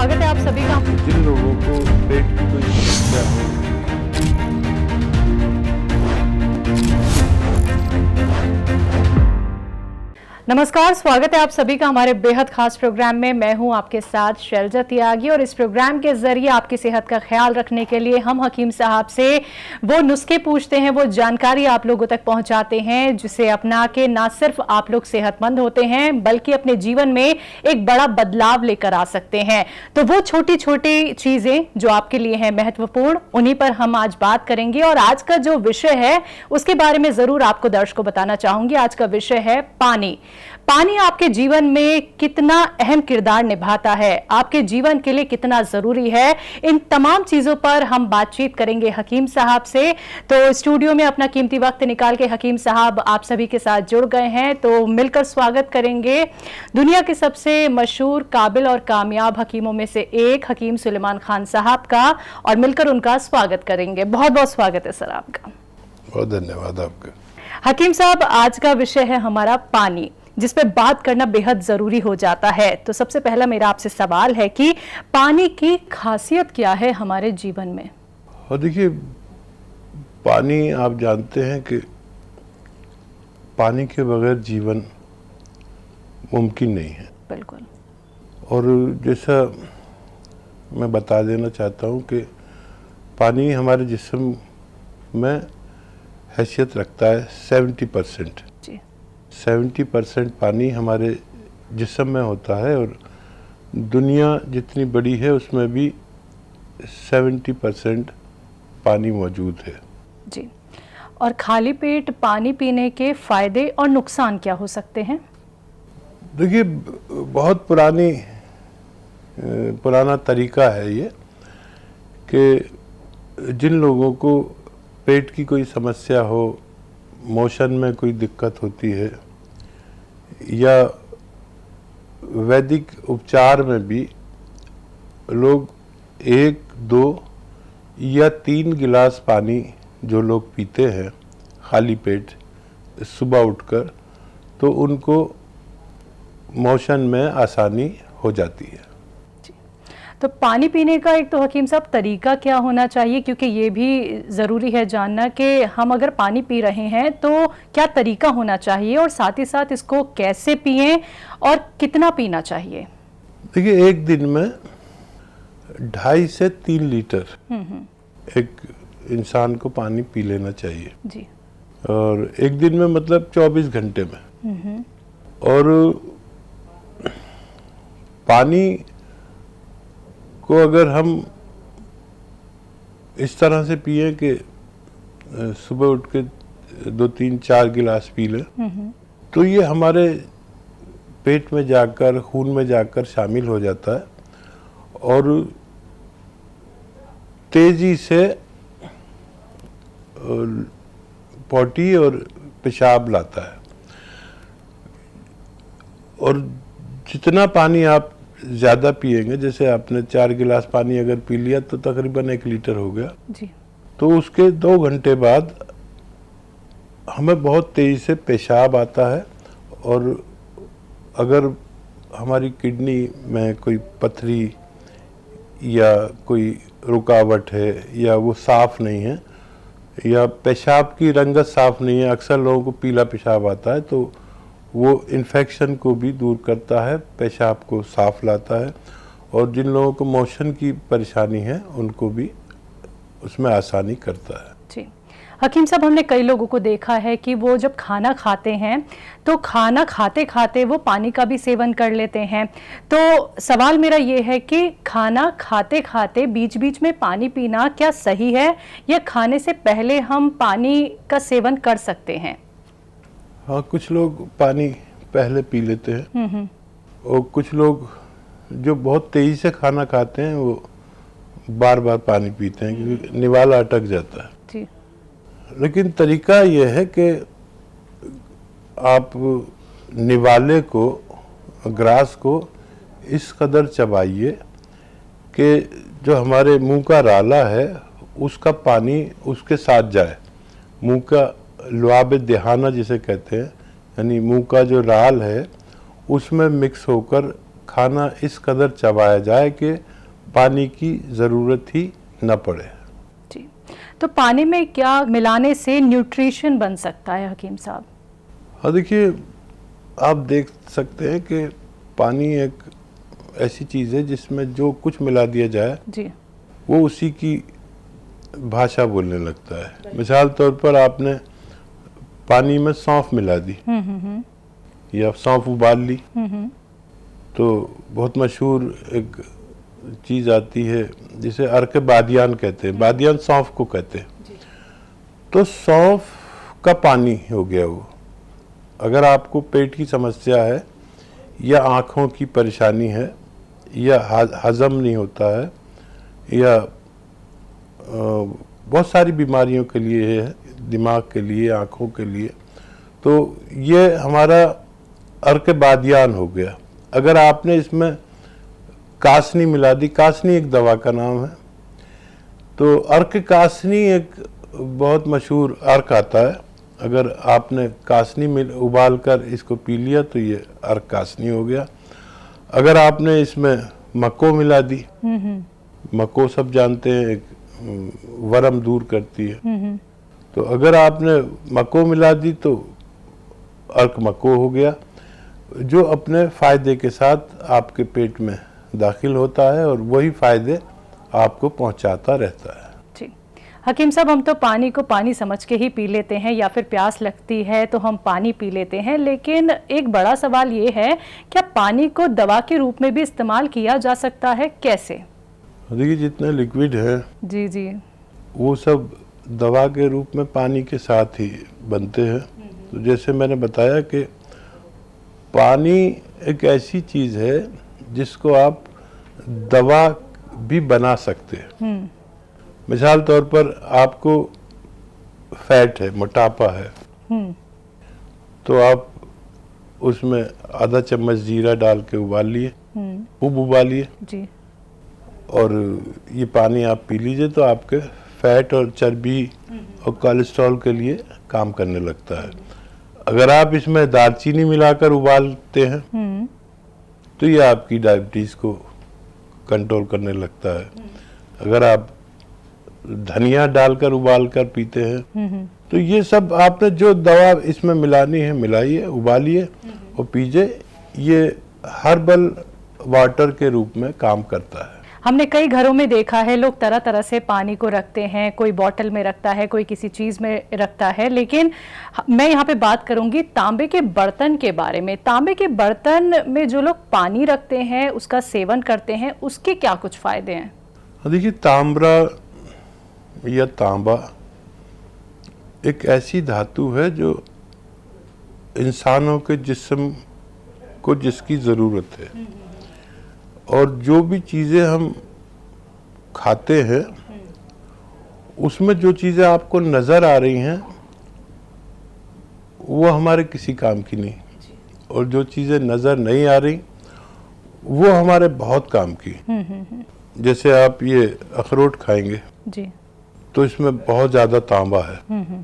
स्वागत है आप सभी का। जिन लोगों को पेट की कोई समस्या हो, नमस्कार, स्वागत है आप सभी का हमारे बेहद खास प्रोग्राम में। मैं हूं आपके साथ शैलजा त्यागी और इस प्रोग्राम के जरिए आपकी सेहत का ख्याल रखने के लिए हम हकीम साहब से वो नुस्खे पूछते हैं, वो जानकारी आप लोगों तक पहुंचाते हैं जिसे अपना के ना सिर्फ आप लोग सेहतमंद होते हैं बल्कि अपने जीवन में एक बड़ा बदलाव लेकर आ सकते हैं। तो वो छोटी छोटी चीजें जो आपके लिए हैं महत्वपूर्ण, उन्हीं पर हम आज बात करेंगे। और आज का जो विषय है उसके बारे में जरूर आपको दर्शकों बताना चाहूंगी। आज का विषय है पानी। पानी आपके जीवन में कितना अहम किरदार निभाता है, आपके जीवन के लिए कितना जरूरी है, इन तमाम चीजों पर हम बातचीत करेंगे हकीम साहब से। तो स्टूडियो में अपना कीमती वक्त निकाल के हकीम साहब आप सभी के साथ जुड़ गए हैं, तो मिलकर स्वागत करेंगे दुनिया के सबसे मशहूर, काबिल और कामयाब हकीमों में से एक हकीम सुलेमान खान साहब का, और मिलकर उनका स्वागत करेंगे। बहुत बहुत स्वागत है सर आपका। बहुत धन्यवाद आपका। हकीम साहब, आज का विषय है हमारा पानी, जिस पे बात करना बेहद जरूरी हो जाता है। तो सबसे पहला मेरा आपसे सवाल है कि पानी की खासियत क्या है हमारे जीवन में? और देखिए, पानी आप जानते हैं कि पानी के बगैर जीवन मुमकिन नहीं है। बिल्कुल। और जैसा मैं बता देना चाहता हूं कि पानी हमारे जिस्म में हैसियत रखता है 70%। 70% पानी हमारे जिस्म में होता है, और दुनिया जितनी बड़ी है उसमें भी 70% पानी मौजूद है जी। और खाली पेट पानी पीने के फायदे और नुकसान क्या हो सकते हैं? देखिए, बहुत पुराना तरीका है ये कि जिन लोगों को पेट की कोई समस्या हो, मोशन में कोई दिक्कत होती है, या वैदिक उपचार में भी लोग 1, 2 या 3 गिलास पानी जो लोग पीते हैं खाली पेट सुबह उठकर, तो उनको मोशन में आसानी हो जाती है। तो पानी पीने का एक तो हकीम साहब तरीका क्या होना चाहिए, क्योंकि ये भी ज़रूरी है जानना कि हम अगर पानी पी रहे हैं तो क्या तरीका होना चाहिए, और साथ ही साथ इसको कैसे पिएं और कितना पीना चाहिए? देखिए, एक दिन में 2.5 से 3 लीटर एक इंसान को पानी पी लेना चाहिए जी। और एक दिन में मतलब 24 घंटे में। और पानी को अगर हम इस तरह से पिए कि सुबह उठ के 2, 3, 4 गिलास पी लें, तो ये हमारे पेट में जाकर, खून में जाकर शामिल हो जाता है और तेजी से पोटी और पेशाब लाता है। और जितना पानी आप ज़्यादा पिएंगे, जैसे आपने 4 गिलास पानी अगर पी लिया तो तकरीबन 1 लीटर हो गया जी। तो उसके 2 घंटे बाद हमें बहुत तेज़ी से पेशाब आता है। और अगर हमारी किडनी में कोई पथरी या कोई रुकावट है, या वो साफ़ नहीं है, या पेशाब की रंगत साफ़ नहीं है, अक्सर लोगों को पीला पेशाब आता है, तो वो इन्फेक्शन को भी दूर करता है, पेशाब को साफ लाता है। और जिन लोगों को मोशन की परेशानी है उनको भी उसमें आसानी करता है। जी हकीम साहब, हमने कई लोगों को देखा है कि वो जब खाना खाते हैं तो खाना खाते खाते वो पानी का भी सेवन कर लेते हैं। तो सवाल मेरा ये है कि खाना खाते खाते बीच बीच में पानी पीना क्या सही है, या खाने से पहले हम पानी का सेवन कर सकते हैं? हाँ, कुछ लोग पानी पहले पी लेते हैं और कुछ लोग जो बहुत तेजी से खाना खाते हैं वो बार बार पानी पीते हैं क्योंकि निवाला अटक जाता है जी। लेकिन तरीका यह है कि आप निवाले को, ग्रास को इस कदर चबाइए कि जो हमारे मुंह का राला है उसका पानी उसके साथ जाए। मुंह का लुआब दहाना जिसे कहते हैं, यानी मुंह का जो राल है उसमें मिक्स होकर खाना इस कदर चबाया जाए कि पानी की ज़रूरत ही न पड़े। जी, तो पानी में क्या मिलाने से न्यूट्रिशन बन सकता है हकीम साहब? हाँ देखिए, आप देख सकते हैं कि पानी एक ऐसी चीज़ है जिसमें जो कुछ मिला दिया जाए जी, वो उसी की भाषा बोलने लगता है। मिसाल तौर पर आपने पानी में सौंफ मिला दी या सौंफ उबाल ली, तो बहुत मशहूर एक चीज़ आती है जिसे अर्क बादियान कहते हैं। बादियान सौंफ को कहते हैं। तो सौंफ का पानी हो गया वो। अगर आपको पेट की समस्या है या आँखों की परेशानी है या हज़म नहीं होता है या बहुत सारी बीमारियों के लिए है, दिमाग के लिए, आँखों के लिए, तो ये हमारा अर्क बादियान हो गया। अगर आपने इसमें कासनी मिला दी, कासनी एक दवा का नाम है, तो अर्क कासनी एक बहुत मशहूर अर्क आता है। अगर आपने कासनी में उबाल कर इसको पी लिया तो ये अर्क कासनी हो गया। अगर आपने इसमें मक्को मिला दी, मक्को सब जानते हैं, एक वरम दूर करती है, तो अगर आपने मक्को मिला दी तो अर्क मक्को हो गया, जो अपने फ़ायदे के साथ आपके पेट में दाखिल होता है और वही फ़ायदे आपको पहुंचाता रहता है। जी, हकीम साहब, हम तो पानी को पानी समझ के ही पी लेते हैं या फिर प्यास लगती है तो हम पानी पी लेते हैं, लेकिन एक बड़ा सवाल ये है, क्या पानी को दवा के रूप में भी इस्तेमाल किया जा सकता है? कैसे? देखिए, जितने लिक्विड है जी जी, वो सब दवा के रूप में पानी के साथ ही बनते हैं। तो जैसे मैंने बताया कि पानी एक ऐसी चीज़ है जिसको आप दवा भी बना सकते हैं। मिसाल तौर पर आपको फैट है, मोटापा है, तो आप उसमें आधा चम्मच जीरा डाल के उबाल लिए, खूब उबालिए जी, और ये पानी आप पी लीजिए, तो आपके फैट और चर्बी और कोलेस्ट्रॉल के लिए काम करने लगता है। अगर आप इसमें दालचीनी मिलाकर उबालते हैं तो ये आपकी डायबिटीज़ को कंट्रोल करने लगता है। अगर आप धनिया डालकर उबाल कर पीते हैं तो ये सब आपने जो दवा इसमें मिलानी है मिलाइए, उबालिए और पीजिए। ये हर्बल वाटर के रूप में काम करता है। हमने कई घरों में देखा है, लोग तरह तरह से पानी को रखते हैं, कोई बॉटल में रखता है, कोई किसी चीज़ में रखता है, लेकिन मैं यहाँ पे बात करूँगी तांबे के बर्तन के बारे में। तांबे के बर्तन में जो लोग पानी रखते हैं, उसका सेवन करते हैं, उसके क्या कुछ फ़ायदे हैं? देखिए, तांबा या तांबा एक ऐसी धातु है जो इंसानों के जिस्म को जिसकी ज़रूरत है, और जो भी चीज़ें हम खाते हैं उसमें जो चीज़ें आपको नज़र आ रही हैं वो हमारे किसी काम की नहीं, और जो चीज़ें नज़र नहीं आ रही वो हमारे बहुत काम की। जैसे आप ये अखरोट खाएंगे जी, तो इसमें बहुत ज़्यादा तांबा है।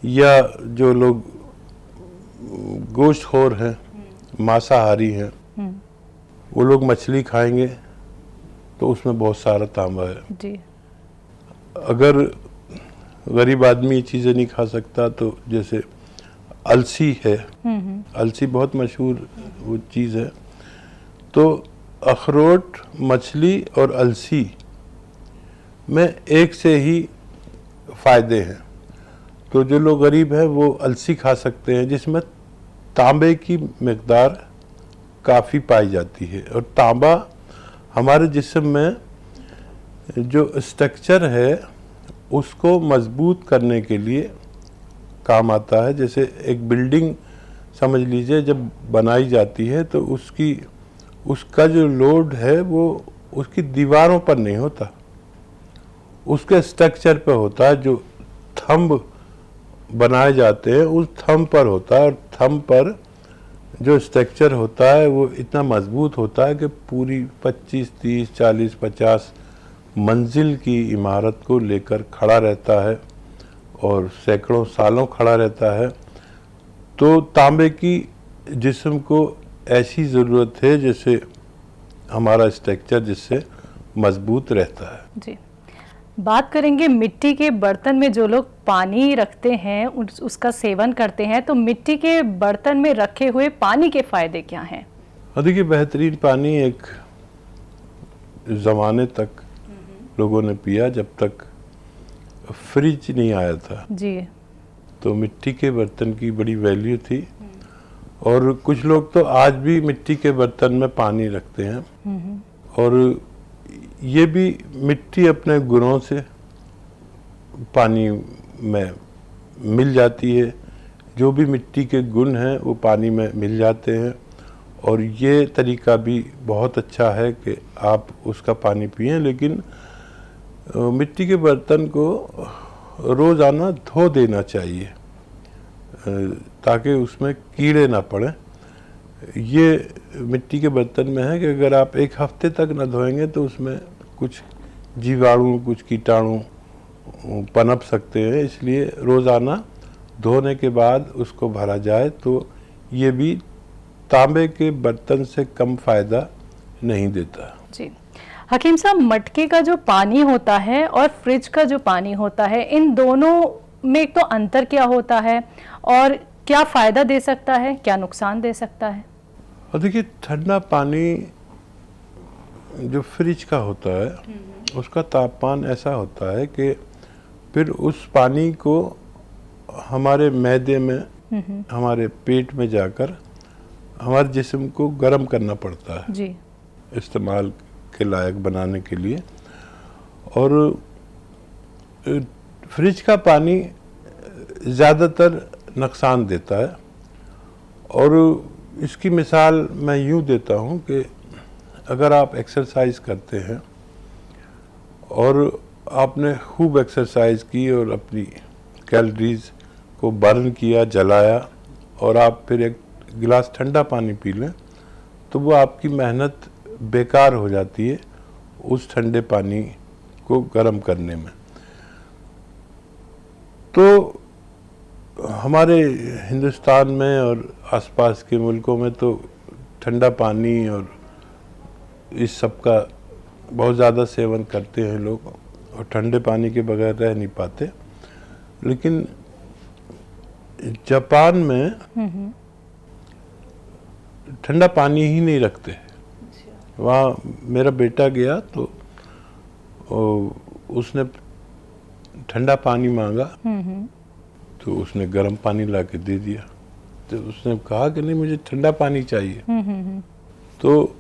या जो लोग गोश्तखोर हैं, मांसाहारी हैं, वो लोग मछली खाएंगे तो उसमें बहुत सारा तांबा है जी। अगर गरीब आदमी ये चीज़ें नहीं खा सकता तो जैसे अलसी है, अलसी बहुत मशहूर वो चीज़ है, तो अखरोट, मछली और अलसी में एक से ही फ़ायदे हैं। तो जो लोग गरीब हैं वो अलसी खा सकते हैं जिसमें तांबे की मिक़दार काफ़ी पाई जाती है। और तांबा हमारे जिस्म में जो स्ट्रक्चर है उसको मजबूत करने के लिए काम आता है। जैसे एक बिल्डिंग समझ लीजिए जब बनाई जाती है तो उसका जो लोड है वो उसकी दीवारों पर नहीं होता, उसके स्ट्रक्चर पर होता है। जो थंब बनाए जाते हैं उस थंब पर होता है, और थंब पर जो स्ट्रक्चर होता है वो इतना मजबूत होता है कि पूरी 25, 30, 40, 50 मंजिल की इमारत को लेकर खड़ा रहता है और सैकड़ों सालों खड़ा रहता है। तो तांबे की जिस्म को ऐसी ज़रूरत है जैसे हमारा स्ट्रक्चर जिससे मजबूत रहता है। जी, बात करेंगे मिट्टी के बर्तन में जो लोग पानी रखते हैं उसका सेवन करते हैं, तो मिट्टी के बर्तन में रखे हुए पानी के फायदे क्या हैं? देखिए, बेहतरीन पानी एक ज़माने तक लोगों ने पिया, जब तक फ्रिज नहीं आया था। जी, तो मिट्टी के बर्तन की बड़ी वैल्यू थी, और कुछ लोग तो आज भी मिट्टी के बर्तन में पानी रखते हैं। और ये भी मिट्टी अपने गुणों से पानी में मिल जाती है, जो भी मिट्टी के गुण हैं वो पानी में मिल जाते हैं। और ये तरीका भी बहुत अच्छा है कि आप उसका पानी पिएं, लेकिन मिट्टी के बर्तन को रोज़ाना धो देना चाहिए ताकि उसमें कीड़े ना पड़े। ये मिट्टी के बर्तन में है कि अगर आप एक हफ्ते तक न धोएंगे तो उसमें कुछ जीवाणु, कुछ कीटाणु पनप सकते हैं, इसलिए रोज़ाना धोने के बाद उसको भरा जाए। तो ये भी तांबे के बर्तन से कम फायदा नहीं देता। जी, हकीम साहब, मटके का जो पानी होता है और फ्रिज का जो पानी होता है, इन दोनों में तो अंतर क्या होता है और क्या फायदा दे सकता है, क्या नुकसान दे सकता है? और देखिए, ठंडा पानी जो फ्रिज का होता है उसका तापमान ऐसा होता है कि फिर उस पानी को हमारे मैदे में, हमारे पेट में जाकर हमारे जिस्म को गर्म करना पड़ता है जी, इस्तेमाल के लायक बनाने के लिए। और फ्रिज का पानी ज़्यादातर नुकसान देता है। और इसकी मिसाल मैं यूँ देता हूँ कि अगर आप एक्सरसाइज करते हैं और आपने खूब एक्सरसाइज की और अपनी कैलोरीज को बर्न किया, जलाया, और आप फिर एक गिलास ठंडा पानी पी लें, तो वो आपकी मेहनत बेकार हो जाती है उस ठंडे पानी को गर्म करने में। तो हमारे हिंदुस्तान में और आसपास के मुल्कों में तो ठंडा पानी और इस सब का बहुत ज़्यादा सेवन करते हैं लोग, और ठंडे पानी के बगैर रह नहीं पाते। लेकिन जापान में ठंडा पानी ही नहीं रखते। वहाँ मेरा बेटा गया तो उसने ठंडा पानी मांगा, तो उसने गर्म पानी ला के दे दिया। तो उसने कहा कि नहीं, मुझे ठंडा पानी चाहिए। तो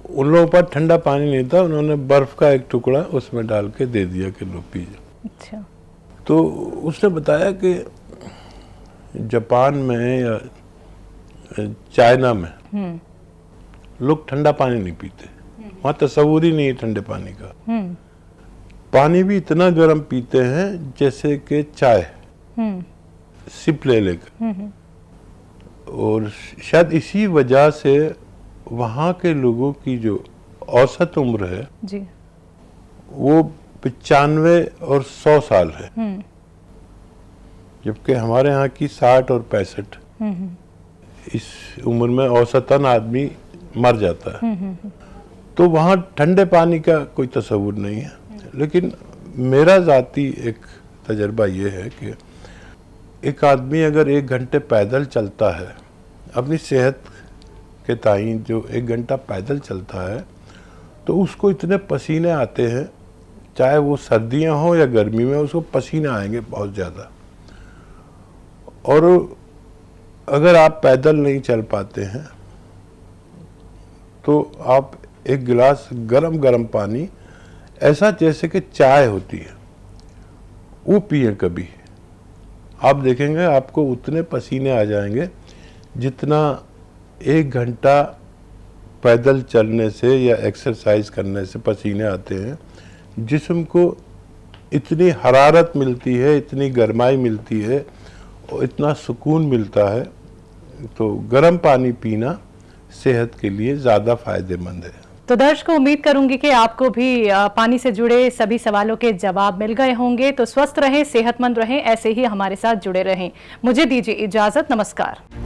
उन लोगों पर ठंडा पानी नहीं था, उन्होंने बर्फ का एक टुकड़ा उसमें डाल के दे दिया कि लो पी जाओ। अच्छा। तो उसने बताया कि जापान में या चाइना में लोग ठंडा पानी नहीं पीते, वहाँ तस्वुर ही नहीं है ठंडे पानी का। पानी भी इतना गर्म पीते हैं जैसे कि चाय, सिप ले लेकर। और शायद इसी वजह से वहाँ के लोगों की जो औसत उम्र है जी, वो 95 और 100 साल है, जबकि हमारे यहाँ की 60 और 65। इस उम्र में औसतन आदमी मर जाता है। तो वहाँ ठंडे पानी का कोई तस्वुर नहीं है। लेकिन मेरा ज़ाती एक तजर्बा ये है कि एक आदमी अगर 1 घंटे पैदल चलता है, अपनी सेहत के ताईं जो 1 घंटा पैदल चलता है, तो उसको इतने पसीने आते हैं, चाहे वो सर्दियां हो या गर्मी में, उसको पसीने आएंगे बहुत ज़्यादा। और अगर आप पैदल नहीं चल पाते हैं तो आप एक गिलास गरम गरम पानी, ऐसा जैसे कि चाय होती है, वो पिए कभी, आप देखेंगे आपको उतने पसीने आ जाएंगे जितना 1 घंटा पैदल चलने से या एक्सरसाइज करने से पसीने आते हैं। जिस्म को इतनी हरारत मिलती है, इतनी गर्माई मिलती है और इतना सुकून मिलता है। तो गर्म पानी पीना सेहत के लिए ज़्यादा फायदेमंद है। तो दर्शकों, उम्मीद करूंगी कि आपको भी पानी से जुड़े सभी सवालों के जवाब मिल गए होंगे। तो स्वस्थ रहें, सेहतमंद रहें, ऐसे ही हमारे साथ जुड़े रहें। मुझे दीजिए इजाजत, नमस्कार।